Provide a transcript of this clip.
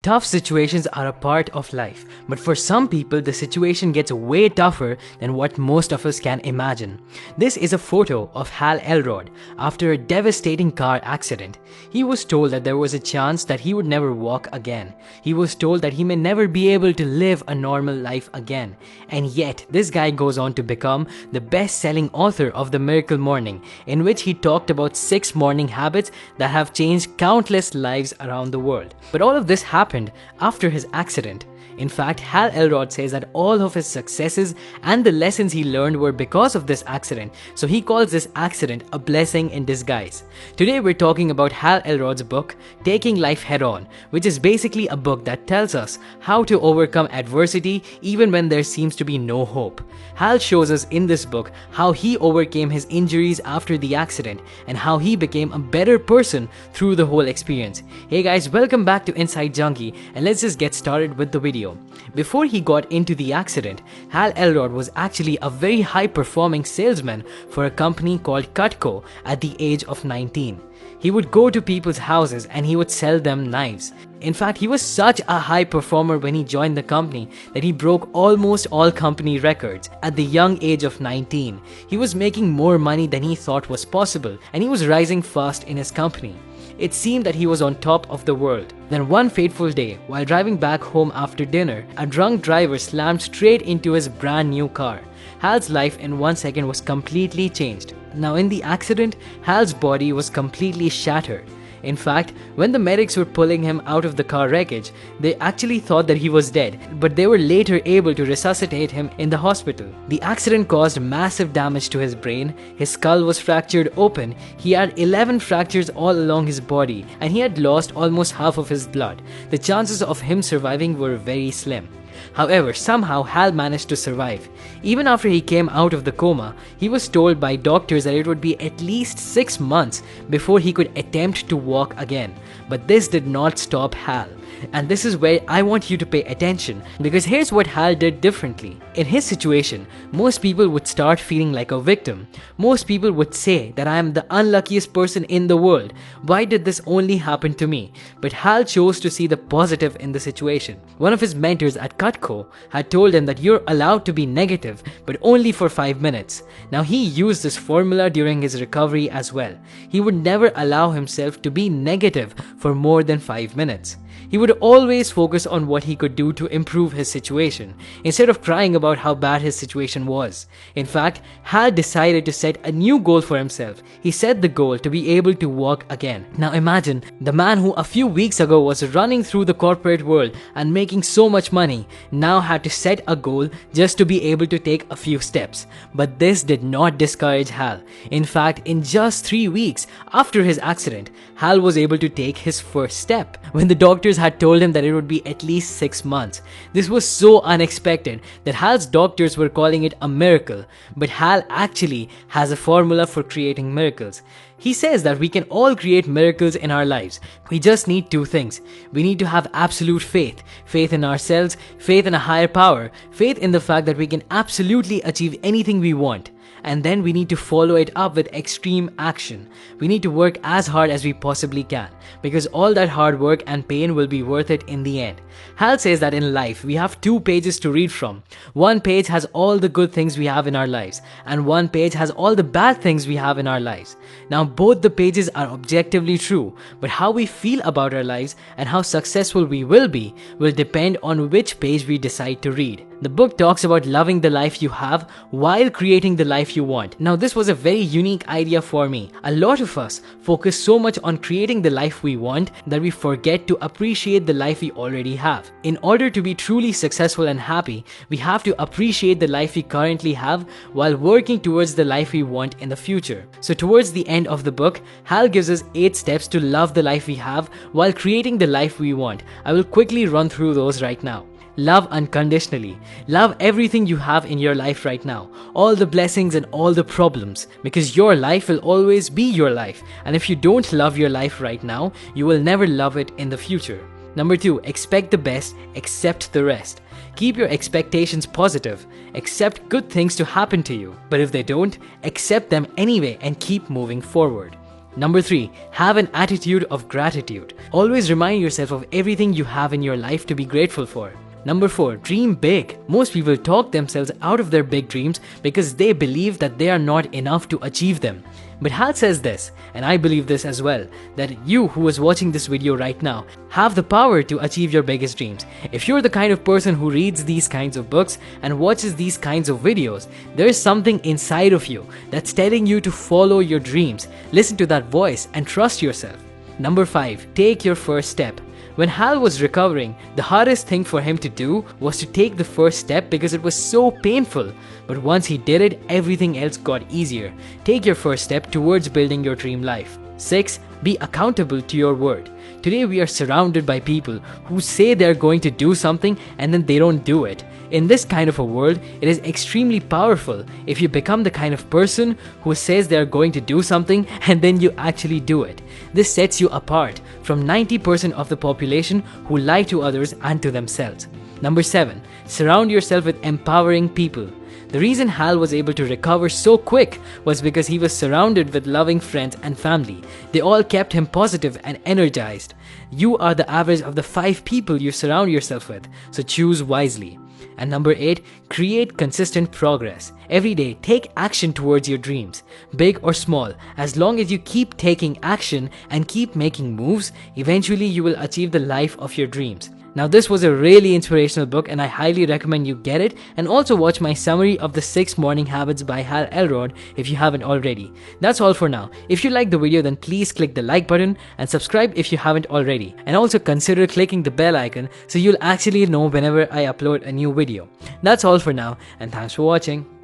Tough situations are a part of life, but for some people the situation gets way tougher than what most of us can imagine. This is a photo of Hal Elrod after a devastating car accident. He was told that there was a chance that he would never walk again. He was told that he may never be able to live a normal life again. And yet, this guy goes on to become the best-selling author of The Miracle Morning, in which he talked about 6 morning habits that have changed countless lives around the world. But all of this happened after his accident. In fact, Hal Elrod says that all of his successes and the lessons he learned were because of this accident, so he calls this accident a blessing in disguise. Today we're talking about Hal Elrod's book, Taking Life Head On, which is basically a book that tells us how to overcome adversity even when there seems to be no hope. Hal shows us in this book how he overcame his injuries after the accident and how he became a better person through the whole experience. Hey guys, welcome back to InsightJunky, and let's just get started with the video. Before he got into the accident, Hal Elrod was actually a very high-performing salesman for a company called Cutco at the age of 19. He would go to people's houses and he would sell them knives. In fact, he was such a high performer when he joined the company that he broke almost all company records at the young age of 19. He was making more money than he thought was possible, and he was rising fast in his company. It seemed that he was on top of the world. Then one fateful day, while driving back home after dinner, a drunk driver slammed straight into his brand new car. Hal's life in 1 second was completely changed. Now in the accident, Hal's body was completely shattered. In fact, when the medics were pulling him out of the car wreckage, they actually thought that he was dead, but they were later able to resuscitate him in the hospital. The accident caused massive damage to his brain, his skull was fractured open, he had 11 fractures all along his body, and he had lost almost half of his blood. The chances of him surviving were very slim. However, somehow Hal managed to survive. Even after he came out of the coma, he was told by doctors that it would be at least 6 months before he could attempt to walk again. But this did not stop Hal. And this is where I want you to pay attention, because here's what Hal did differently. In his situation, most people would start feeling like a victim. Most people would say that I am the unluckiest person in the world. Why did this only happen to me? But Hal chose to see the positive in the situation. One of his mentors at Cutco had told him that you're allowed to be negative, but only for 5 minutes. Now he used this formula during his recovery as well. He would never allow himself to be negative for more than 5 minutes. He would always focus on what he could do to improve his situation, instead of crying about how bad his situation was. In fact, Hal decided to set a new goal for himself. He set the goal to be able to walk again. Now imagine, the man who a few weeks ago was running through the corporate world and making so much money, now had to set a goal just to be able to take a few steps. But this did not discourage Hal. In fact, in just 3 weeks after his accident, Hal was able to take his first step, when the doctors had told him that it would be at least 6 months. This was so unexpected that Hal's doctors were calling it a miracle, but Hal actually has a formula for creating miracles. He says that we can all create miracles in our lives. We just need 2 things. We need to have absolute faith. Faith in ourselves, faith in a higher power, faith in the fact that we can absolutely achieve anything we want. And then we need to follow it up with extreme action. We need to work as hard as we possibly can, because all that hard work and pain will be worth it in the end. Hal says that in life we have 2 pages to read from. One page has all the good things we have in our lives, and one page has all the bad things we have in our lives. Now both the pages are objectively true, but how we feel about our lives and how successful we will be will depend on which page we decide to read. The book talks about loving the life you have while creating the life you want. Now this was a very unique idea for me. A lot of us focus so much on creating the life we want that we forget to appreciate the life we already have. In order to be truly successful and happy, we have to appreciate the life we currently have while working towards the life we want in the future. So towards the end of the book, Hal gives us 8 steps to love the life we have while creating the life we want. I will quickly run through those right now. Love unconditionally. Love everything you have in your life right now, all the blessings and all the problems, because your life will always be your life, and if you don't love your life right now, you will never love it in the future. Number 2, expect the best, accept the rest. Keep your expectations positive. Accept good things to happen to you, but if they don't, accept them anyway and keep moving forward. Number 3. Have an attitude of gratitude. Always remind yourself of everything you have in your life to be grateful for. Number 4. Dream big. Most people talk themselves out of their big dreams because they believe that they are not enough to achieve them. But Hal says this, and I believe this as well, that you who is watching this video right now have the power to achieve your biggest dreams. If you're the kind of person who reads these kinds of books and watches these kinds of videos, there is something inside of you that's telling you to follow your dreams. Listen to that voice and trust yourself. Number 5. Take your first step. When Hal was recovering, the hardest thing for him to do was to take the first step because it was so painful. But once he did it, everything else got easier. Take your first step towards building your dream life. 6. Be accountable to your word. Today we are surrounded by people who say they're going to do something and then they don't do it. In this kind of a world, it is extremely powerful if you become the kind of person who says they are going to do something and then you actually do it. This sets you apart from 90% of the population who lie to others and to themselves. Number 7. Surround yourself with empowering people. The reason Hal was able to recover so quick was because he was surrounded with loving friends and family. They all kept him positive and energized. You are the average of the 5 people you surround yourself with, so choose wisely. And number 8, create consistent progress. Every day, take action towards your dreams, big or small. As long as you keep taking action and keep making moves, eventually you will achieve the life of your dreams. Now this was a really inspirational book and I highly recommend you get it, and also watch my summary of the 6 morning habits by Hal Elrod if you haven't already. That's all for now. If you liked the video, then please click the like button and subscribe if you haven't already. And also consider clicking the bell icon so you'll actually know whenever I upload a new video. That's all for now, and thanks for watching.